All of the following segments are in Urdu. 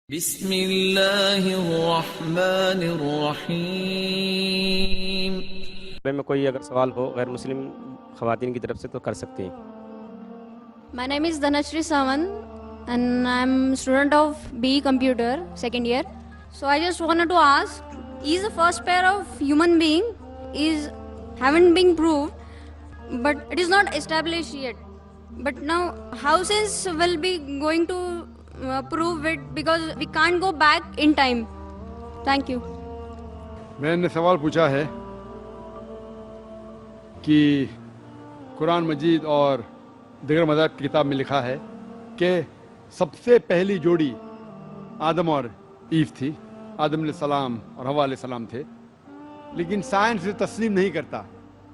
بسم اللہ الرحمن الرحیم۔ میں کوئی اگر سوال ہو غیر مسلم خواتین کی طرف سے تو کر سکتی ہیں۔ My name is Dhanashri Sawan and I'm student of BE Computer, second year. So I just wanted to ask, is the first pair of human being haven't been proved, but it is not established yet. But now how science will be going to prove it, because we can't go back in time. Thank you. میں نے سوال پوچھا ہے کہ قرآن مجید اور دیگر مذاہب کی کتاب میں لکھا ہے کہ سب سے پہلی جوڑی آدم اور ایو تھی، آدم علیہ السلام اور حوا علیہ السلام تھے، لیکن سائنس اسے تسلیم نہیں کرتا۔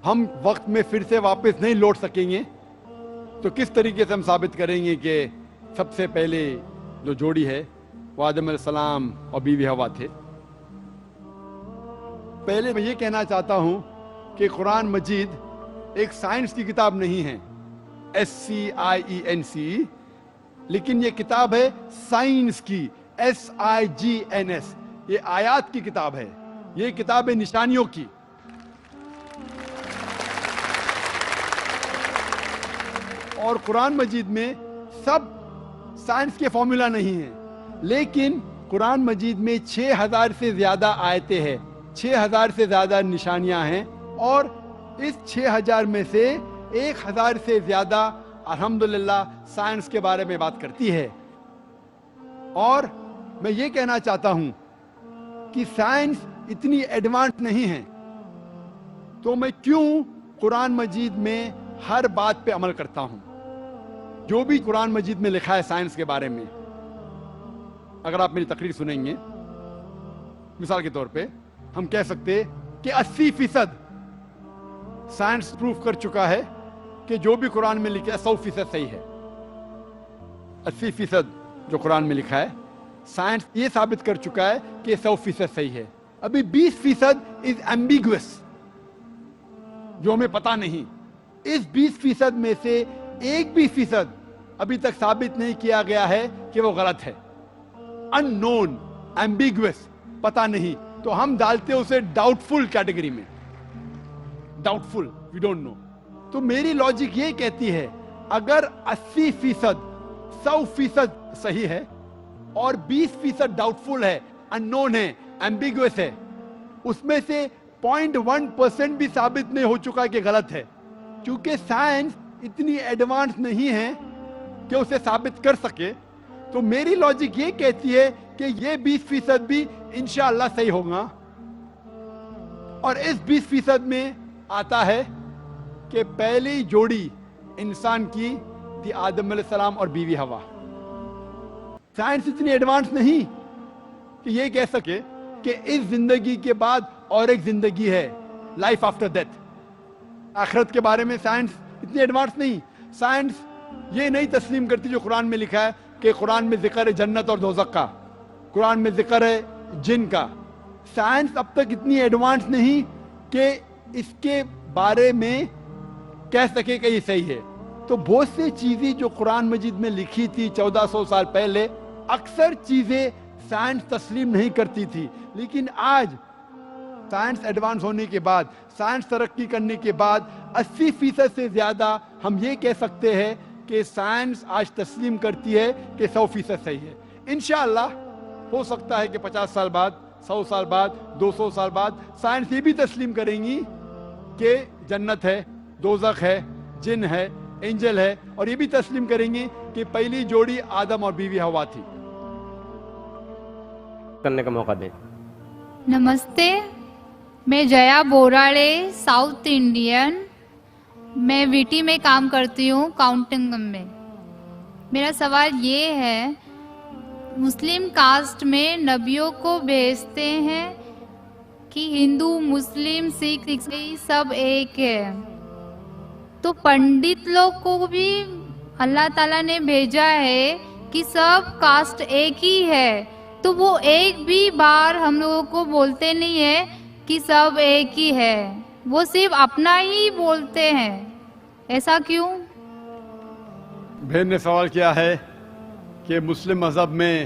ہم وقت میں پھر سے واپس نہیں لوٹ سکیں گے، تو کس طریقے سے ہم ثابت کریں گے کہ سب سے پہلے جو جوڑی ہے وہ آدم علیہ السلام اور بیوی حوا تھے؟ پہلے میں یہ کہنا چاہتا ہوں کہ قرآن مجید ایک سائنس کی کتاب نہیں ہے، SCIENCE، لیکن یہ کتاب ہے سائنس کی، SIGNS۔ یہ آیات کی کتاب ہے، یہ کتاب ہے نشانیوں کی۔ اور قرآن مجید میں سب سائنس کے فارمولا نہیں ہیں، لیکن قرآن مجید میں 6000 سے زیادہ آیتیں ہیں، 6000 سے زیادہ نشانیاں ہیں، اور اس 6000 میں سے 1000 سے زیادہ الحمدللہ سائنس کے بارے میں بات کرتی ہے۔ اور میں یہ کہنا چاہتا ہوں کہ سائنس اتنی ایڈوانس نہیں ہے، تو میں کیوں قرآن مجید میں ہر بات پہ عمل کرتا ہوں؟ جو بھی قرآن مجید میں لکھا ہے سائنس کے بارے میں، اگر آپ میری تقریر سنیں گے، مثال کے طور پہ ہم کہہ سکتے کہ 80% سائنس پروف کر چکا ہے کہ جو بھی قرآن میں لکھا ہے 100% صحیح ہے۔ 80% جو قرآن میں لکھا ہے سائنس یہ ثابت کر چکا ہے کہ 100% صحیح ہے۔ ابھی 20% از ایمبیگوس، جو ہمیں پتہ نہیں۔ اس 20% میں سے 1% ابھی تک ثابت نہیں کیا گیا ہے کہ وہ غلط ہے۔ ان نون، ایمبیگوس، پتہ نہیں، تو ہم ڈالتے اسے ڈاؤٹ فل کیٹیگری میں، doubtful, we don't know. تو میری لاجک یہ کہتی ہے اگر 80% 100% صحیح ہے اور 20% ڈاؤٹ فل ہے، ان نون ہے، ایمبیگوس ہے، اس میں سے 0.1% بھی ثابت نہیں ہو چکا کہ غلط ہے، کیونکہ سائنس اتنی ایڈوانس نہیں ہے کہ اسے ثابت کر سکے، تو میری لاجک یہ کہتی ہے کہ یہ 20% بھی انشاءاللہ صحیح ہوگا۔ اور اس 20% میں آتا ہے کہ پہلی جوڑی انسان کی تھی آدم علیہ السلام اور بیوی حوا۔ سائنس اتنی ایڈوانس نہیں کہ یہ کہہ سکے کہ اس زندگی کے بعد اور ایک زندگی ہے، لائف آفٹر ڈیتھ۔ آخرت کے بارے میں سائنس اتنی ایڈوانس نہیں۔ سائنس یہ نہیں تسلیم کرتی جو قرآن میں لکھا ہے کہ قرآن میں ذکر ہے جنت اور دوزخ کا، قرآن میں ذکر ہے جن کا۔ سائنس اب تک اتنی ایڈوانس نہیں کہ اس کے بارے میں کہہ سکے کہ یہ صحیح ہے۔ تو بہت سی چیزیں جو قرآن مجید میں لکھی تھی 1400 سال پہلے، اکثر چیزیں سائنس تسلیم نہیں کرتی تھی، لیکن آج سائنس ایڈوانس ہونے کے بعد، سائنس ترقی کرنے کے بعد 80% سے زیادہ ہم یہ کہہ سکتے ہیں کہ سائنس آج تسلیم کرتی ہے کہ 100% صحیح ہے۔ انشاءاللہ ہو سکتا ہے کہ 50 سال بعد، 100 سال بعد، 200 سال بعد سائنس یہ بھی تسلیم کریں گی کہ جنت ہے، دوزخ ہے، جن ہے، اینجل ہے، اور یہ بھی تسلیم کریں گے کہ پہلی جوڑی آدم اور بیوی حوا تھی۔ کرنے کا موقع دیں۔ نمستے، میں جیا بوراڑے، ساؤتھ انڈین، میں ویٹی میں کام کرتی ہوں، کاؤنٹنگ میں۔ میرا سوال یہ ہے، مسلم کاسٹ میں نبیوں کو بھیجتے ہیں کہ ہندو، مسلم، سکھ، عیسائی سب ایک ہے، تو پنڈت لوگ کو بھی اللہ تعالیٰ نے بھیجا ہے کہ سب کاسٹ ایک ہی ہے، تو وہ ایک بھی بار ہم لوگوں کو بولتے نہیں ہے کہ سب ایک ہی ہے، وہ صرف اپنا ہی بولتے ہیں، ایسا کیوں؟ بہن نے سوال کیا ہے کہ مسلم مذہب میں